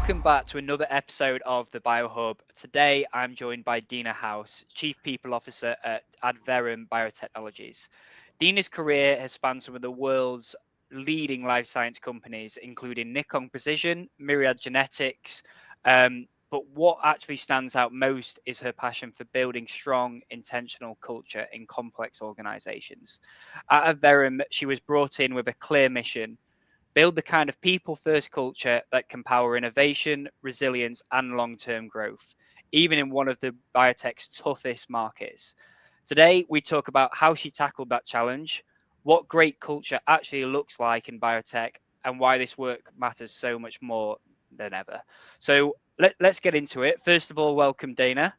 Welcome back to another episode of the BioHub. Today, I'm joined by Dena House, Chief People Officer at Adverum Biotechnologies. Dena's career has spanned some of the world's leading life science companies, including Nikon Precision, Myriad Genetics. But what actually stands out most is her passion for building strong, intentional culture in complex organizations. At Adverum, she was brought in with a clear mission: build the kind of people first culture that can power innovation, resilience, and long term growth, even in one of the biotech's toughest markets. Today, we talk about how she tackled that challenge, what great culture actually looks like in biotech, and why this work matters so much more than ever. So let's get into it. First of all, welcome, Dena.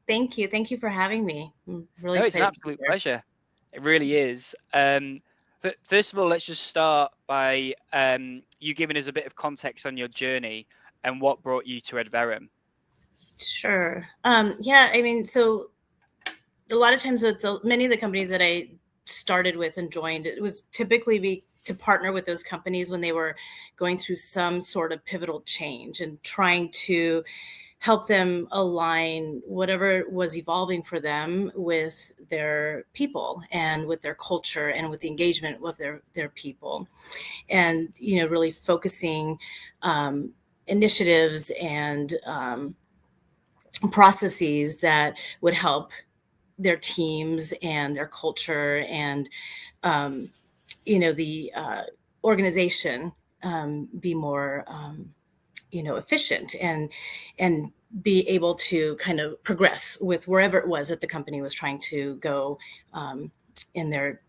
Thank you. Thank you for having me. I'm really No, it's an excited to be absolute here. pleasure. It really is. First of all, let's just start by you giving us a bit of context on your journey and what brought you to Adverum. Sure. Yeah, I mean, so a lot of times with many of the companies that I started with and joined, it was typically to partner with those companies when they were going through some sort of pivotal change and trying to help them align whatever was evolving for them with their people and with their culture and with the engagement with their people, and really focusing initiatives and processes that would help their teams and their culture and the organization be more efficient and be able to kind of progress with wherever it was that the company was trying to go in their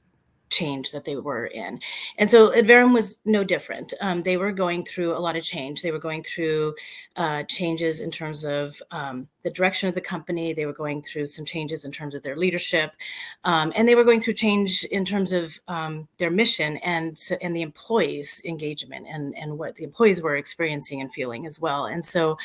change that they were in. And so Adverum was no different. They were going through a lot of change. They were going through changes in terms of the direction of the company. They were going through some changes in terms of their leadership. And they were going through change in terms of their mission and the employees' engagement and what the employees were experiencing and feeling as well. And so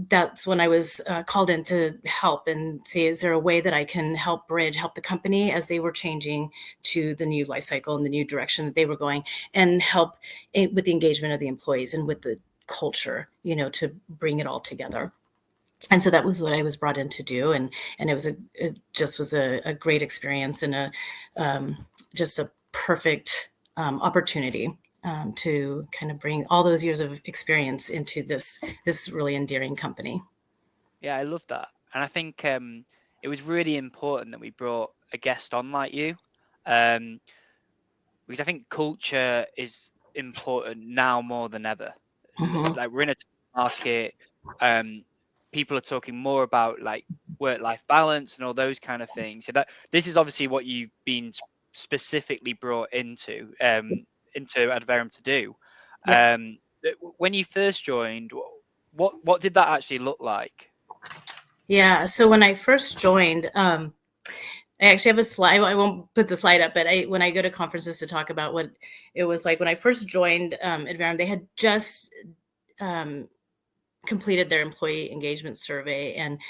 that's when I was called in to help and say, is there a way that I can help the company as they were changing to the new life cycle and the new direction that they were going, and help with the engagement of the employees and with the culture, to bring it all together. And so that was what I was brought in to do. And it just was a great experience and just a perfect opportunity to kind of bring all those years of experience into this really endearing company. Yeah, I love that. And I think it was really important that we brought a guest on like you, because I think culture is important now more than ever. Mm-hmm. Like, we're in a market, people are talking more about like work-life balance and all those kind of things. So that this is obviously what you've been specifically brought into Adverum to do. Yep. When you first joined, what did that actually look like? Yeah. So when I first joined, I actually have a slide. I won't put the slide up, but when I go to conferences to talk about what it was like when I first joined Adverum, they had just um, completed their employee engagement survey. And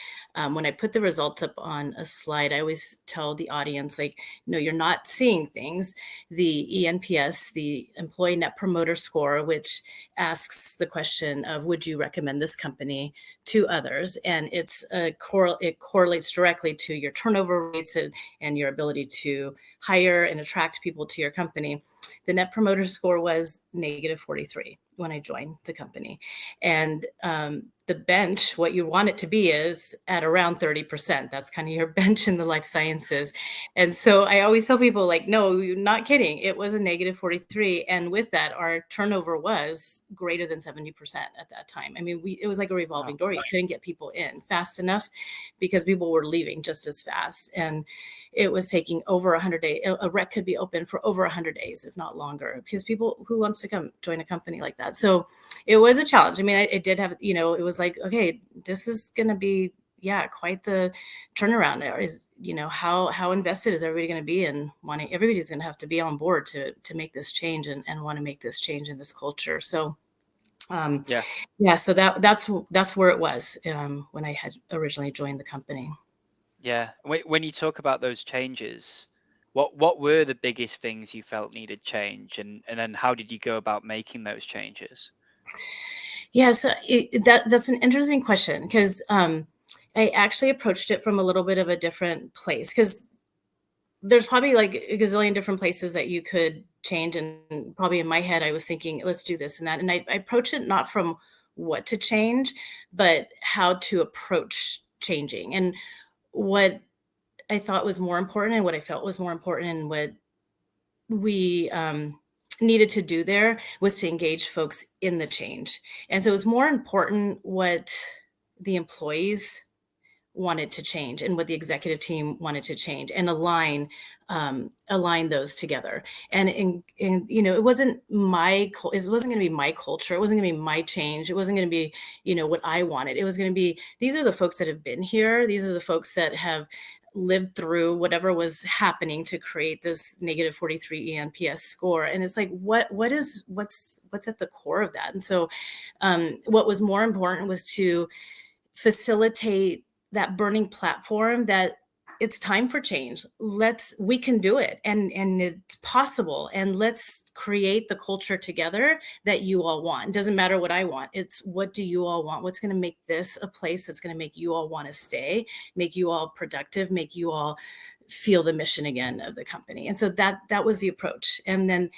when I put the results up on a slide, I always tell the audience, like, no, you're not seeing things. The ENPS, the Employee Net Promoter Score, which asks the question of, would you recommend this company to others? And it correlates directly to your turnover rates and your ability to hire and attract people to your company. The Net Promoter Score was -43 when I joined the company. And the bench, what you want it to be, is at around 30%. That's kind of your bench in the life sciences. And so I always tell people, like, no, you're not kidding. It was a -43. And with that, our turnover was greater than 70% at that time. I mean, it was like a revolving door. You couldn't get people in fast enough because people were leaving just as fast. And it was taking over 100 days. A rec could be open for over 100 days, if not longer, because people, who wants to come join a company like that? So it was a challenge. I mean, it did have, it was like, okay, this is going to be, quite the turnaround. Is, how invested is everybody going to be in wanting, everybody's going to have to be on board to make this change and want to make this change in this culture. So so that's where it was when I had originally joined the company. Yeah. When you talk about those changes, what were the biggest things you felt needed change, and then how did you go about making those changes? Yeah, so that's an interesting question, because I actually approached it from a little bit of a different place, because there's probably like a gazillion different places that you could change. And probably in my head, I was thinking, let's do this and that. And I approach it not from what to change, but how to approach changing. And what I thought was more important, and what I felt was more important, and what we needed to do there was to engage folks in the change. And so it was more important what the employees wanted to change and what the executive team wanted to change, and align those together. And it wasn't it wasn't going to be my culture. It wasn't going to be my change. It wasn't going to be, what I wanted. It was going to be, these are the folks that have been here. These are the folks that have lived through whatever was happening to create this negative 43 ENPS score. And it's like, what's at the core of that? And so what was more important was to facilitate that burning platform, that it's time for change. We can do it, and it's possible, and let's create the culture together that you all want. It doesn't matter what I want. It's, what do you all want? What's going to make this a place that's going to make you all want to stay, make you all productive, make you all feel the mission again of the company. And so that was the approach. And then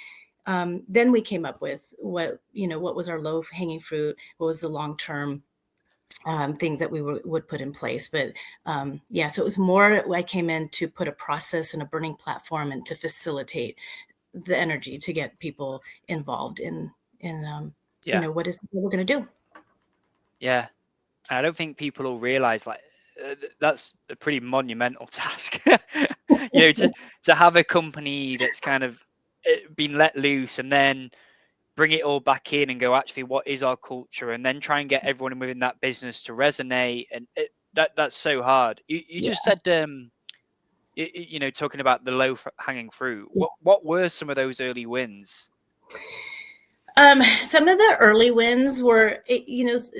we came up with what was our low hanging fruit, what was the long-term things that we would put in place. But so it was more, I came in to put a process and a burning platform, and to facilitate the energy to get people involved in what we're going to do. Yeah, I don't think people will realize, like, that's a pretty monumental task. To have a company that's kind of been let loose, and then bring it all back in and go, actually, what is our culture? And then try and get everyone within that business to resonate. And that's so hard. You just said, talking about the low hanging fruit. What were some of those early wins? Some of the early wins were, as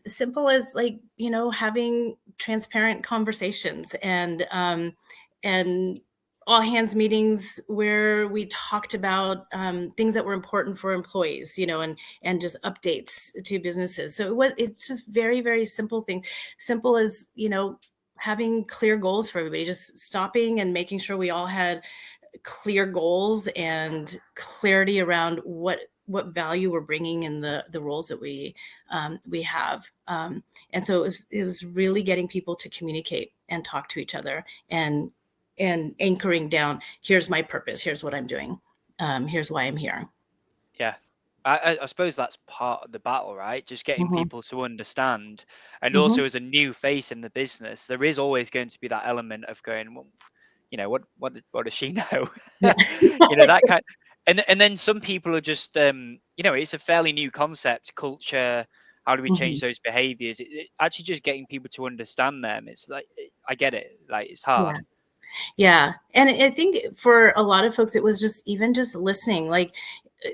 simple as, like, having transparent conversations, and all hands meetings where we talked about things that were important for employees, and just updates to businesses. So it's just very, very simple things. Simple as, having clear goals for everybody, just stopping and making sure we all had clear goals and clarity around what value we're bringing in the roles that we have. And so it was really getting people to communicate and talk to each other, and anchoring down, here's my purpose, here's what I'm doing, here's why I'm here. Yeah. I suppose that's part of the battle, right? Just getting people to understand. And also, as a new face in the business, there is always going to be that element of going, well, what does she know? That kind. And then some people are just, it's a fairly new concept, culture. How do we change those behaviors? Actually just getting people to understand them. It's like, I get it. Like, it's hard. Yeah. And I think for a lot of folks, it was just listening. Like,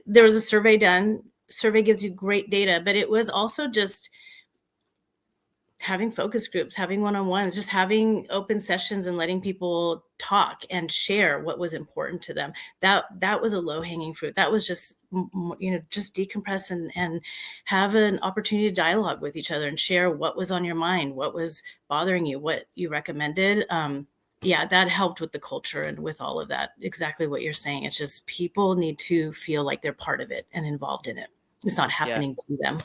there was a survey done. Survey gives you great data, but it was also just having focus groups, having one-on-ones, just having open sessions, and letting people talk and share what was important to them. That was a low-hanging fruit. That was just, just decompress and have an opportunity to dialogue with each other and share what was on your mind, what was bothering you, what you recommended. That helped with the culture and with all of that. Exactly what you're saying. It's just, people need to feel like they're part of it and involved in it. It's not happening to them.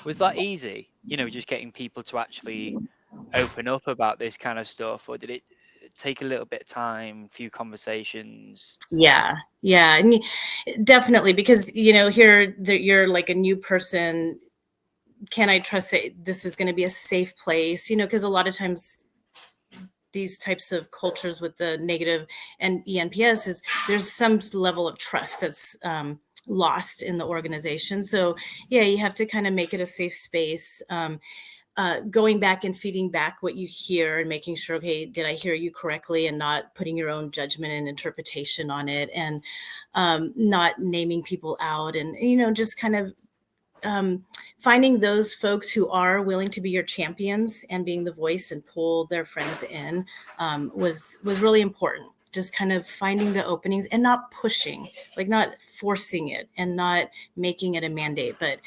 Was that easy? Just getting people to actually open up about this kind of stuff, or did it take a little bit of time, few conversations? Yeah, and definitely, because here you're like a new person. Can I trust that this is going to be a safe place? Because a lot of times these types of cultures with the negative and ENPS is, there's some level of trust that's lost in the organization. So you have to kind of make it a safe space. Going back and feeding back what you hear, and making sure, okay, did I hear you correctly, and not putting your own judgment and interpretation on it, and not naming people out, and just kind of finding those folks who are willing to be your champions and being the voice and pull their friends in was really important. just kind of finding the openings and not pushing, like not forcing it and not making it a mandate, but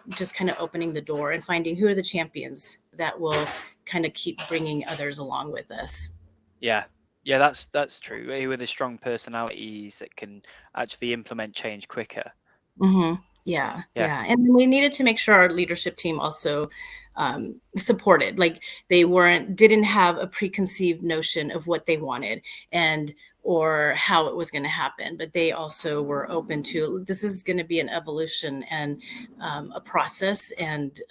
just kind of opening the door and finding who are the champions that will kind of keep bringing others along with us. Yeah, that's true. Who are the strong personalities that can actually implement change quicker? Mm-hmm. Yeah, Yeah, yeah. And then we needed to make sure our leadership team also supported, like they didn't have a preconceived notion of what they wanted and or how it was going to happen, but they also were open to this is going to be an evolution and a process, and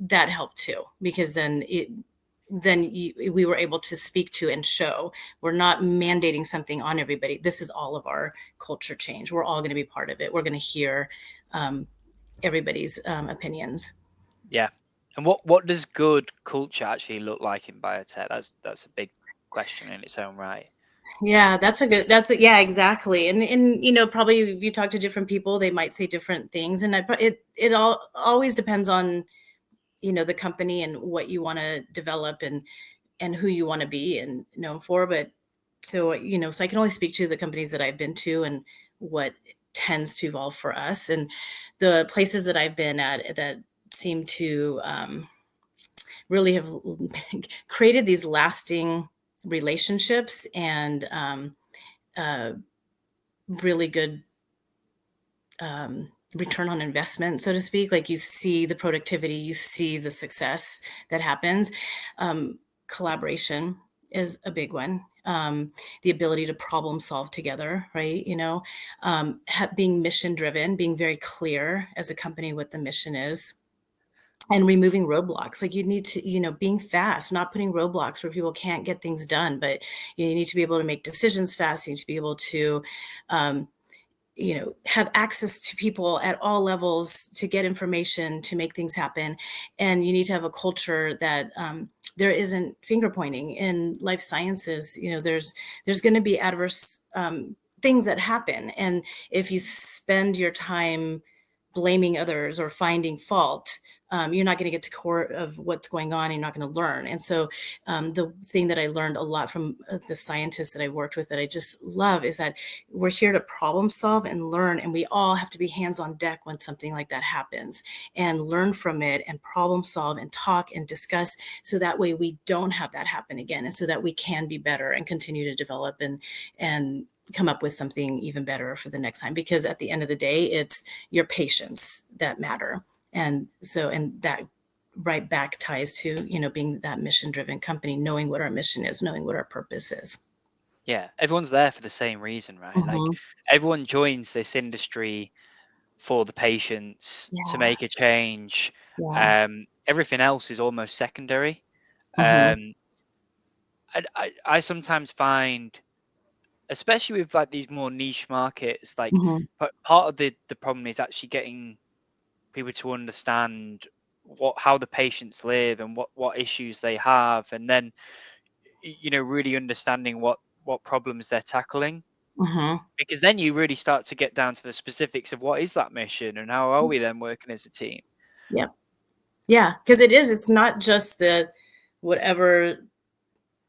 that helped too because we were able to speak to and show we're not mandating something on everybody. This is all of our culture change. We're all going to be part of it. We're going to hear everybody's opinions. yeah. And what does good culture actually look like in biotech? That's a big question in its own right. Yeah, yeah, exactly. And probably if you talk to different people, they might say different things. And it all always depends on, the company and what you want to develop and who you want to be and known for. But so, so I can only speak to the companies that I've been to and what tends to evolve for us. And the places that I've been at that seem to really have created these lasting relationships and really good return on investment, so to speak. Like you see the productivity, you see the success that happens. Collaboration is a big one. The ability to problem solve together, right? Being mission driven, being very clear as a company what the mission is, and removing roadblocks. Like you need to, being fast, not putting roadblocks where people can't get things done, but you need to be able to make decisions fast. You need to be able to have access to people at all levels to get information, to make things happen. And you need to have a culture that there isn't finger pointing in life sciences. There's going to be adverse things that happen. And if you spend your time blaming others or finding fault, you're not going to get to core of what's going on. And you're not going to learn. And so the thing that I learned a lot from the scientists that I worked with that I just love is that we're here to problem solve and learn. And we all have to be hands on deck when something like that happens and learn from it and problem solve and talk and discuss. So that way we don't have that happen again. And so that we can be better and continue to develop and come up with something even better for the next time. Because at the end of the day, it's your patients that matter. And that right back ties to, being that mission driven company, knowing what our mission is, knowing what our purpose is. Yeah, everyone's there for the same reason, right? Like Mm-hmm. everyone joins this industry for the patients to Yeah. make a change. Yeah. Everything else is almost secondary. Mm-hmm. Um, I sometimes find, especially with like these more niche markets, like Mm-hmm. part of the problem is actually getting people to understand how the patients live and what issues they have, and then really understanding what problems they're tackling, Mm-hmm. because then you really start to get down to the specifics of what is that mission and how are we then working as a team. Yeah. Yeah. Because it's not just the whatever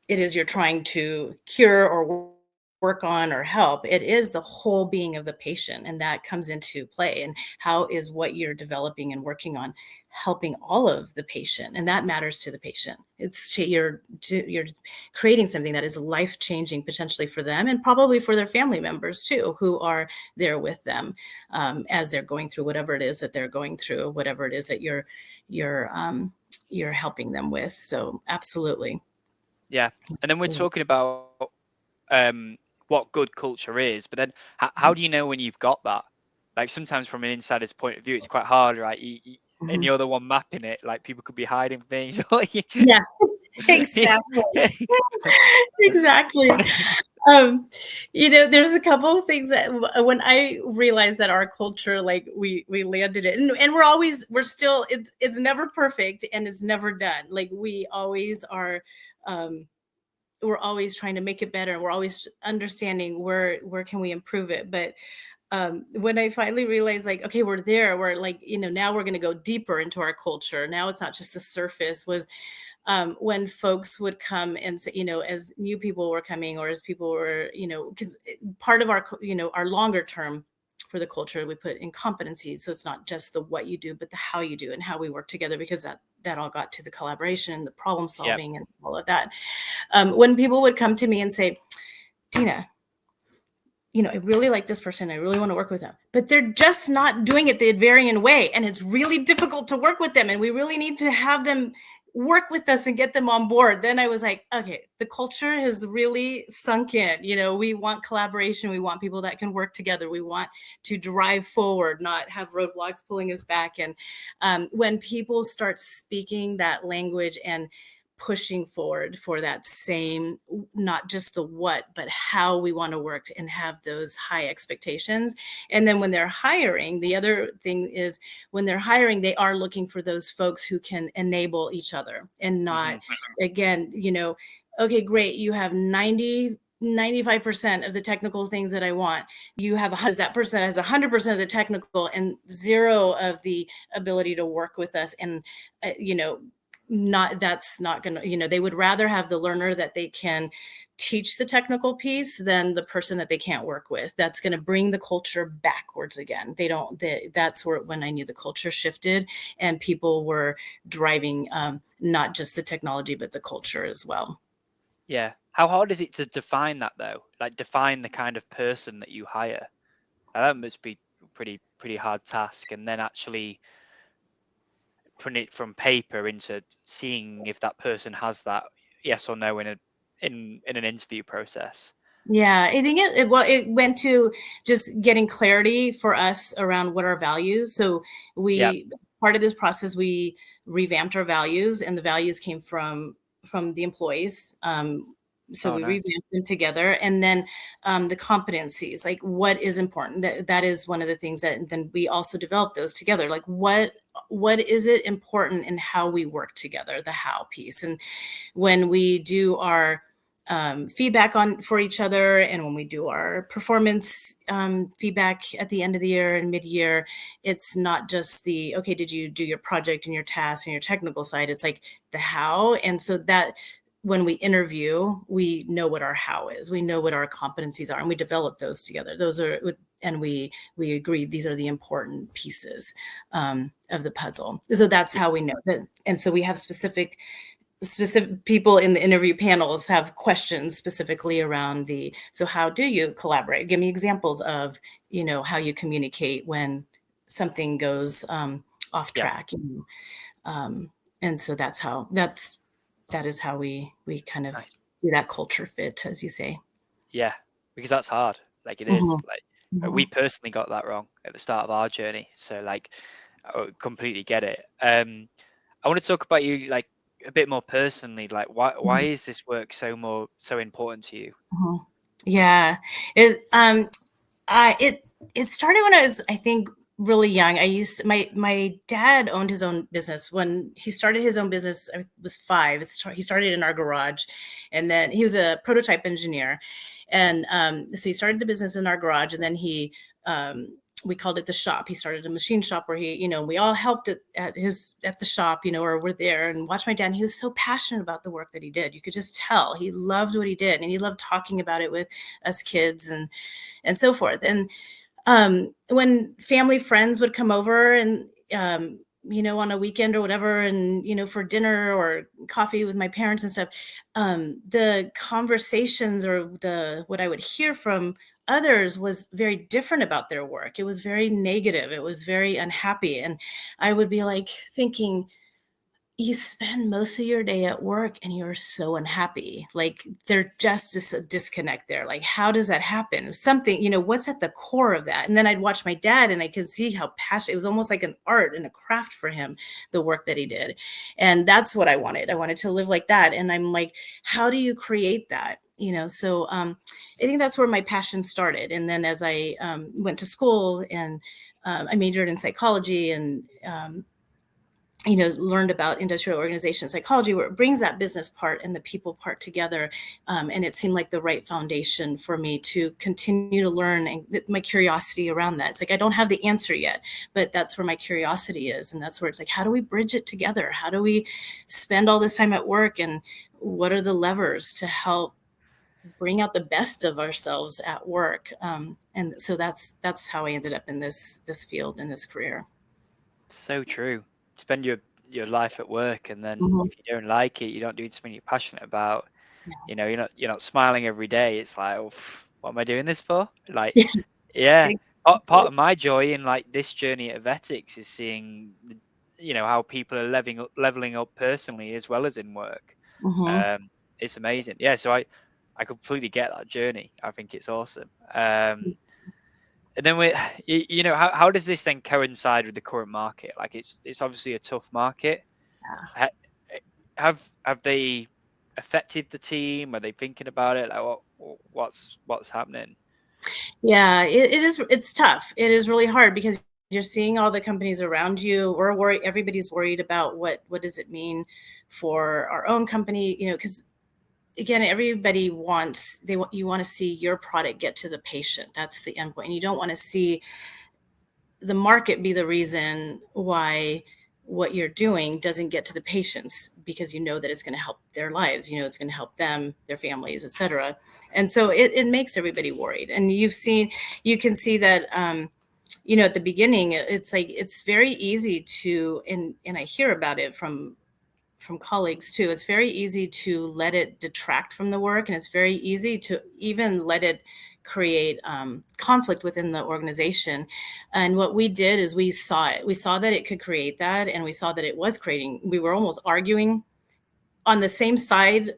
it is you're trying to cure or work on or help. It is the whole being of the patient, and that comes into play. And how is what you're developing and working on helping all of the patient, and that matters to the patient. You're creating something that is life changing potentially for them and probably for their family members too, who are there with them as they're going through whatever it is that they're going through, whatever it is that you're helping them with. So absolutely. Yeah, and then we're talking about what good culture is, but then how do you know when you've got that? Like sometimes from an insider's point of view, it's quite hard, right? And Mhm. you're the one mapping it. Like people could be hiding things. Or Yeah, exactly. Exactly. Um, there's a couple of things that when I realized that our culture, like we landed it, and we're still, it's never perfect and it's never done. Like we always are, we're always trying to make it better. We're always understanding where can we improve it. But when I finally realized, like, okay, we're like, now we're going to go deeper into our culture. Now it's not just the surface. Was when folks would come and say, as new people were coming, or as people were, because part of our, our longer term for the culture, we put in competencies. So it's not just the what you do, but the how you do and how we work together, because that all got to the collaboration, the problem solving, and all of that. When people would come to me and say, Dena, I really like this person. I really want to work with them, but they're just not doing it the Adverian way. And it's really difficult to work with them. And we really need to have them work with us and get them on board. Then I was like, okay, the culture has really sunk in. We want collaboration. We want people that can work together. We want to drive forward, not have roadblocks pulling us back. And when people start speaking that language and pushing forward for that same, not just the what, but how we want to work and have those high expectations. And then when they're hiring, the other thing is, when they're hiring, they are looking for those folks who can enable each other and not, again, okay, great, you have 95% of the technical things that I want. You have that person that has 100% of the technical and 0 of the ability to work with us. And, that's not going to, they would rather have the learner that they can teach the technical piece than the person that they can't work with. That's going to bring the culture backwards again. That's when I knew the culture shifted and people were driving not just the technology, but the culture as well. Yeah. How hard is it to define that, though? Like, define the kind of person that you hire? That must be pretty hard task. And then actually putting it from paper into seeing if that person has that yes or no in an interview process. Yeah, I think it went to just getting clarity for us around what our values. So part of this process, we revamped our values, and the values came from the employees. So we revamped them together. And then the competencies, like what is important, that is one of the things that then we also developed those together. Like what is it important in how we work together, the how piece. And when we do our feedback for each other, and when we do our performance feedback at the end of the year and mid-year, it's not just the, okay, did you do your project and your task and your technical side? It's like the how. And so that when we interview, we know what our how is, we know what our competencies are, and we develop those together. And we agree these are the important pieces of the puzzle. So that's how we know that. And so we have specific people in the interview panels have questions specifically around so how do you collaborate? Give me examples of, how you communicate when something goes off track. And so that is how we kind of do that culture fit, as you say. Yeah, because that's hard. Like it is. Like we personally got that wrong at the start of our journey. So like, I completely get it. I want to talk about you like a bit more personally. Like why is this work so important to you? Yeah, it started when I was, I think, really young. My dad owned his own business. When he started his own business, I was 5. He started in our garage, and then he was a prototype engineer. And so he started the business in our garage, and then we called it the shop. He started a machine shop where we all helped at the shop, or we're there and watched my dad. And he was so passionate about the work that he did. You could just tell he loved what he did, and he loved talking about it with us kids and so forth. And when family friends would come over and, on a weekend or whatever, and, for dinner or coffee with my parents and stuff, the conversations or what I would hear from others was very different about their work. It was very negative. It was very unhappy. And I would be like thinking, you spend most of your day at work and you're so unhappy. Like there's just a disconnect there. Like, how does that happen? Something, what's at the core of that? And then I'd watch my dad and I could see how passionate, it was almost like an art and a craft for him, the work that he did. And that's what I wanted. I wanted to live like that. And I'm like, how do you create that? So I think that's where my passion started. And then as I went to school and I majored in psychology, and learned about industrial organization psychology, where it brings that business part and the people part together. And it seemed like the right foundation for me to continue to learn, and my curiosity around that. It's like, I don't have the answer yet, but that's where my curiosity is. And that's where it's like, how do we bridge it together? How do we spend all this time at work? And what are the levers to help bring out the best of ourselves at work? And so that's how I ended up in this field, in this career. So true. Spend your life at work, and then Mm-hmm. if you don't like it, you don't do something you're passionate about. Yeah. You're not smiling every day. It's like, oh, what am I doing this for? Like, Yeah, yeah. Part exactly. of my joy in like this journey at Avetix is seeing, how people are leveling up personally as well as in work. Mm-hmm. It's amazing. Yeah. So I completely get that journey. I think it's awesome. And then how does this then coincide with the current market? Like it's obviously a tough market. Yeah. Have they affected the team? Are they thinking about it? Like what's happening? Yeah, it's tough. It is really hard because you're seeing all the companies around you. We're worried. Everybody's worried about what does it mean for our own company, because again, everybody wants, you want to see your product get to the patient. That's the endpoint. And you don't want to see the market be the reason why what you're doing doesn't get to the patients, because you know that it's going to help their lives, it's going to help them, their families, etc. And so it makes everybody worried. And you can see that at the beginning, it's like, it's very easy to, and I hear about it from colleagues too, it's very easy to let it detract from the work, and it's very easy to even let it create conflict within the organization. And what we did is we saw that it could create that, and we saw that it was creating, we were almost arguing on the same side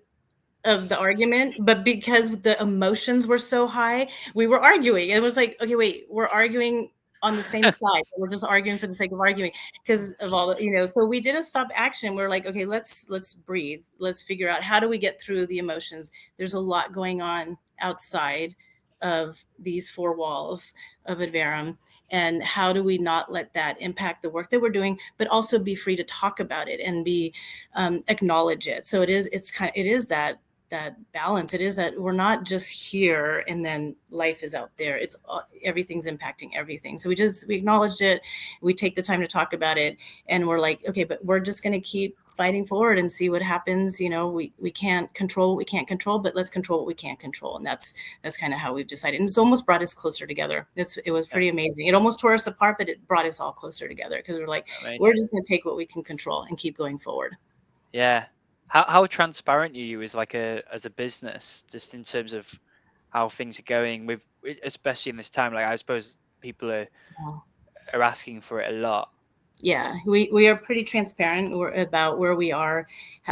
of the argument, but because the emotions were so high, we were arguing. It was like, okay, wait, we're arguing on the same side. We're just arguing for the sake of arguing because of all the, so we did a stop action. We're like, okay, let's breathe. Let's figure out, how do we get through the emotions? There's a lot going on outside of these four walls of Adverum, and how do we not let that impact the work that we're doing, but also be free to talk about it and be acknowledge it. So it is that balance. It is that we're not just here and then life is out there. It's everything's impacting everything. So we acknowledged it. We take the time to talk about it, and we're like, okay, but we're just going to keep fighting forward and see what happens. We can't control what we can't control, but let's control what we can't control. And that's kind of how we've decided. And it's almost brought us closer together. It was pretty amazing. It almost tore us apart, but it brought us all closer together, because we're like, amazing. We're just going to take what we can control and keep going forward. Yeah. How transparent are you as a business, just in terms of how things are going, with especially in this time? Like, I suppose people are asking for it a lot. Yeah, we are pretty transparent about where we are,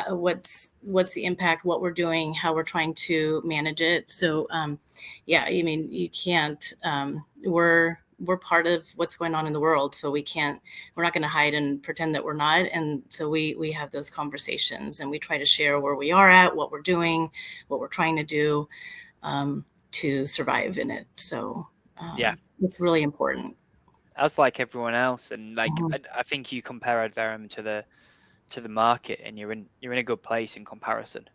what's the impact, what we're doing, how we're trying to manage it. So yeah, I mean, you can't, we're part of what's going on in the world, so we're not going to hide and pretend that we're not. And so we have those conversations, and we try to share where we are at, what we're doing, what we're trying to do to survive in it. So yeah, it's really important. As like everyone else, and like I think you compare Adverum to the market, and you're in a good place in comparison.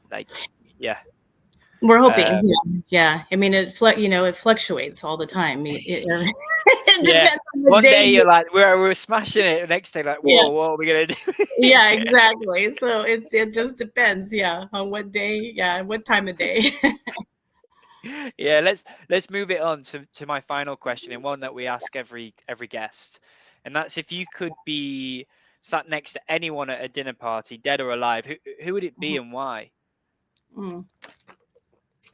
Like, yeah. We're hoping, yeah. I mean, it fluctuates all the time. It depends on the One day you're like, we're smashing it. The next day, like, whoa, what are we gonna do? Yeah, exactly. So it just depends, on what day, what time of day. Yeah, let's move it on to my final question, and one that we ask every guest, and that's, if you could be sat next to anyone at a dinner party, dead or alive, who would it be and why?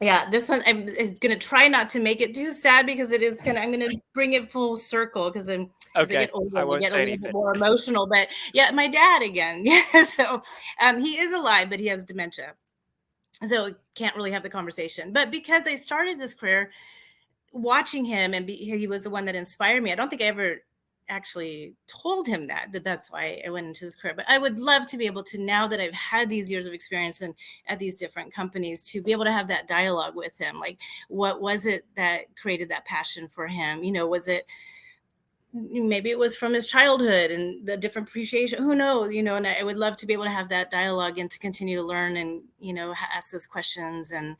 Yeah, this one, I'm going to try not to make it too sad, because it is I'm going to bring it full circle, because as I get older, I get a little bit more emotional. But yeah, my dad again. Yeah, so he is alive, but he has dementia, so can't really have the conversation. But because I started this career watching him, and he was the one that inspired me, I don't think I ever actually told him that's why I went into this career. But I would love to be able to, now that I've had these years of experience and at these different companies, to be able to have that dialogue with him. Like, what was it that created that passion for him? Was it maybe it was from his childhood and the different appreciation, who knows, and I would love to be able to have that dialogue and to continue to learn and, ask those questions and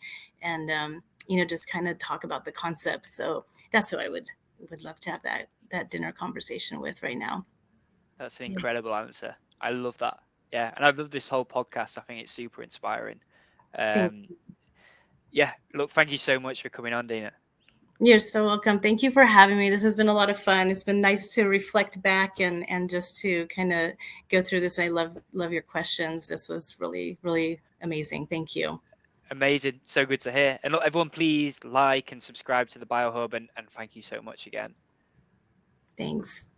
just kind of talk about the concepts. So that's who I would love to have that dinner conversation with right now. That's an incredible answer. I love that. Yeah, and I love this whole podcast. I think it's super inspiring. Thanks. Yeah, look, thank you so much for coming on, Dena. You're so welcome. Thank you for having me. This has been a lot of fun. It's been nice to reflect back and just to kind of go through this. I love your questions. This was really, really amazing. Thank you. Amazing. So good to hear. And look, everyone, please like and subscribe to the BioHub, and thank you so much again. Thanks.